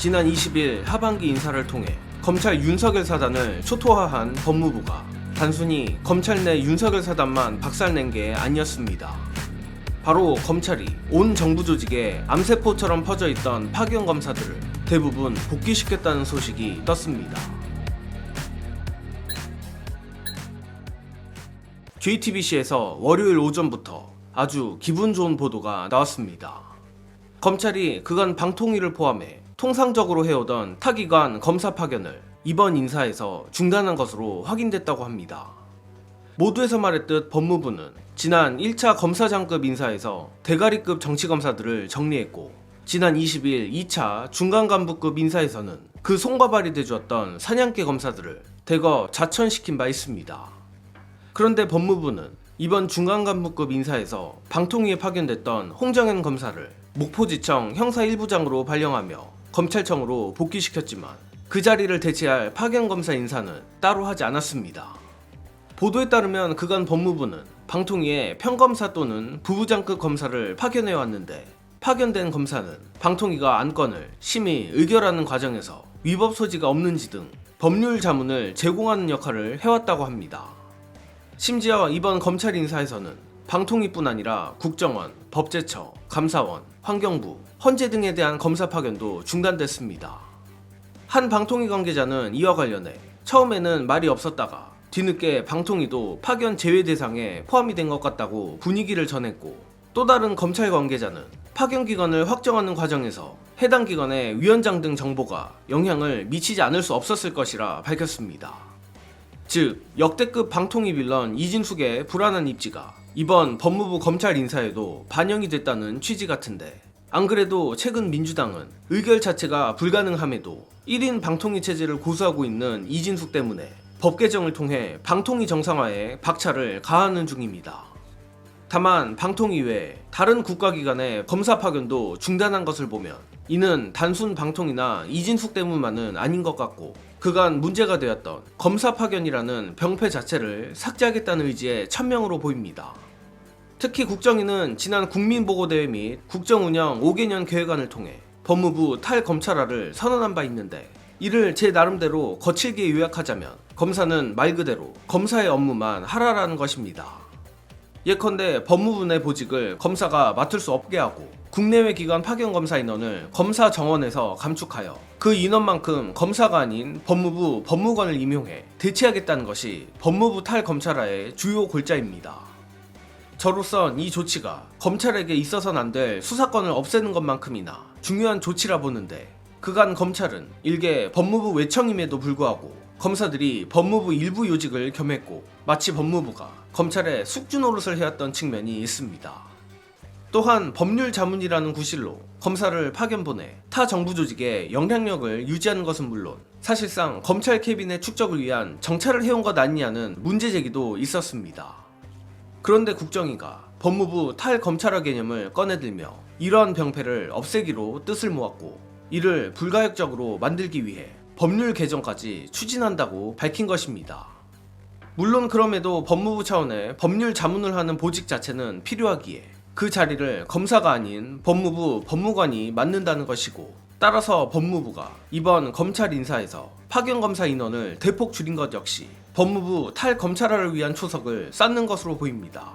지난 20일 하반기 인사를 통해 검찰 윤석열 사단을 초토화한 법무부가 단순히 검찰 내 윤석열 사단만 박살낸 게 아니었습니다. 바로 검찰이 온 정부 조직에 암세포처럼 퍼져있던 파견 검사들을 대부분 복귀시켰다는 소식이 떴습니다. JTBC에서 월요일 오전부터 아주 기분 좋은 보도가 나왔습니다. 검찰이 그간 방통위를 포함해 통상적으로 해오던 타기관 검사 파견을 이번 인사에서 중단한 것으로 확인됐다고 합니다. 모두에서 말했듯 법무부는 지난 1차 검사장급 인사에서 대가리급 정치검사들을 정리했고, 지난 20일 2차 중간간부급 인사에서는 그 손과 발이 돼주었던 사냥개 검사들을 대거 자천시킨 바 있습니다. 그런데 법무부는 이번 중간간부급 인사에서 방통위에 파견됐던 홍정현 검사를 목포지청 형사 1부장으로 발령하며 검찰청으로 복귀시켰지만 그 자리를 대체할 파견검사 인사는 따로 하지 않았습니다. 보도에 따르면 그간 법무부는 방통위에 평검사 또는 부부장급 검사를 파견해왔는데, 파견된 검사는 방통위가 안건을 심의 의결하는 과정에서 위법 소지가 없는지 등 법률 자문을 제공하는 역할을 해왔다고 합니다. 심지어 이번 검찰 인사에서는 방통위뿐 아니라 국정원, 법제처, 감사원, 환경부, 헌재 등에 대한 검사 파견도 중단됐습니다. 한 방통위 관계자는 이와 관련해 처음에는 말이 없었다가 뒤늦게 방통위도 파견 제외 대상에 포함이 된 것 같다고 분위기를 전했고, 또 다른 검찰 관계자는 파견 기관을 확정하는 과정에서 해당 기관의 위원장 등 정보가 영향을 미치지 않을 수 없었을 것이라 밝혔습니다. 즉, 역대급 방통위 빌런 이진숙의 불안한 입지가 이번 법무부 검찰 인사에도 반영이 됐다는 취지 같은데, 안 그래도 최근 민주당은 의결 자체가 불가능함에도 1인 방통위 체제를 고수하고 있는 이진숙 때문에 법 개정을 통해 방통위 정상화에 박차를 가하는 중입니다. 다만 방통위 외에 다른 국가기관의 검사 파견도 중단한 것을 보면 이는 단순 방통위나 이진숙 때문만은 아닌 것 같고, 그간 문제가 되었던 검사 파견이라는 병폐 자체를 삭제하겠다는 의지의 천명으로 보입니다. 특히 국정위는 지난 국민보고대회 및 국정운영 5개년 계획안을 통해 법무부 탈검찰화를 선언한 바 있는데, 이를 제 나름대로 거칠게 요약하자면 검사는 말 그대로 검사의 업무만 하라라는 것입니다. 예컨대 법무부 내 보직을 검사가 맡을 수 없게 하고 국내외 기관 파견 검사 인원을 검사 정원에서 감축하여 그 인원만큼 검사가 아닌 법무부 법무관을 임용해 대체하겠다는 것이 법무부 탈검찰화의 주요 골자입니다. 저로선 이 조치가 검찰에게 있어서는 안 될 수사권을 없애는 것만큼이나 중요한 조치라 보는데, 그간 검찰은 일개 법무부 외청임에도 불구하고 검사들이 법무부 일부 요직을 겸했고 마치 법무부가 검찰의 숙주 노릇을 해왔던 측면이 있습니다. 또한 법률 자문이라는 구실로 검사를 파견 보내 타 정부 조직의 영향력을 유지하는 것은 물론 사실상 검찰 캐비넷 축적을 위한 정찰을 해온 것 아니냐는 문제 제기도 있었습니다. 그런데 국정위가 법무부 탈검찰화 개념을 꺼내들며 이러한 병폐를 없애기로 뜻을 모았고, 이를 불가역적으로 만들기 위해 법률 개정까지 추진한다고 밝힌 것입니다. 물론 그럼에도 법무부 차원의 법률 자문을 하는 보직 자체는 필요하기에 그 자리를 검사가 아닌 법무부 법무관이 맡는다는 것이고, 따라서 법무부가 이번 검찰 인사에서 파견검사 인원을 대폭 줄인 것 역시 법무부 탈검찰화를 위한 초석을 쌓는 것으로 보입니다.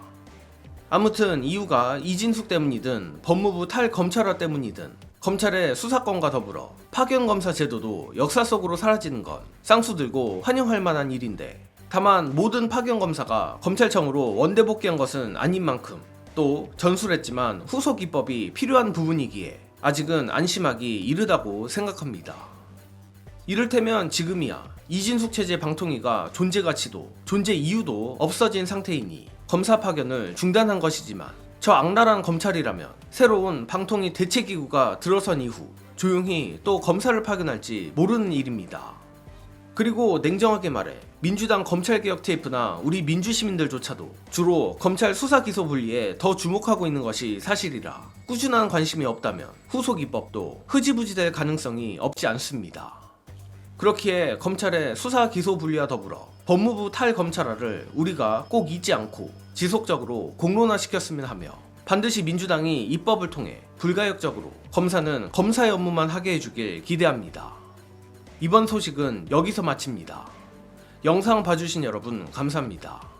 아무튼 이유가 이진숙 때문이든 법무부 탈검찰화 때문이든 검찰의 수사권과 더불어 파견검사 제도도 역사 속으로 사라지는 건 쌍수들고 환영할 만한 일인데, 다만 모든 파견검사가 검찰청으로 원대복귀한 것은 아닌 만큼 또 전술했지만 후속 입법이 필요한 부분이기에 아직은 안심하기 이르다고 생각합니다. 이를테면 지금이야 이진숙 체제 방통위가 존재 가치도 존재 이유도 없어진 상태이니 검사 파견을 중단한 것이지만, 저 악랄한 검찰이라면 새로운 방통위 대체기구가 들어선 이후 조용히 또 검사를 파견할지 모르는 일입니다. 그리고 냉정하게 말해 민주당 검찰개혁 테이프나 우리 민주시민들조차도 주로 검찰 수사기소 분리에 더 주목하고 있는 것이 사실이라 꾸준한 관심이 없다면 후속 입법도 흐지부지 될 가능성이 없지 않습니다. 그렇기에 검찰의 수사 기소 분리와 더불어 법무부 탈검찰화를 우리가 꼭 잊지 않고 지속적으로 공론화시켰으면 하며, 반드시 민주당이 입법을 통해 불가역적으로 검사는 검사의 업무만 하게 해주길 기대합니다. 이번 소식은 여기서 마칩니다. 영상 봐주신 여러분 감사합니다.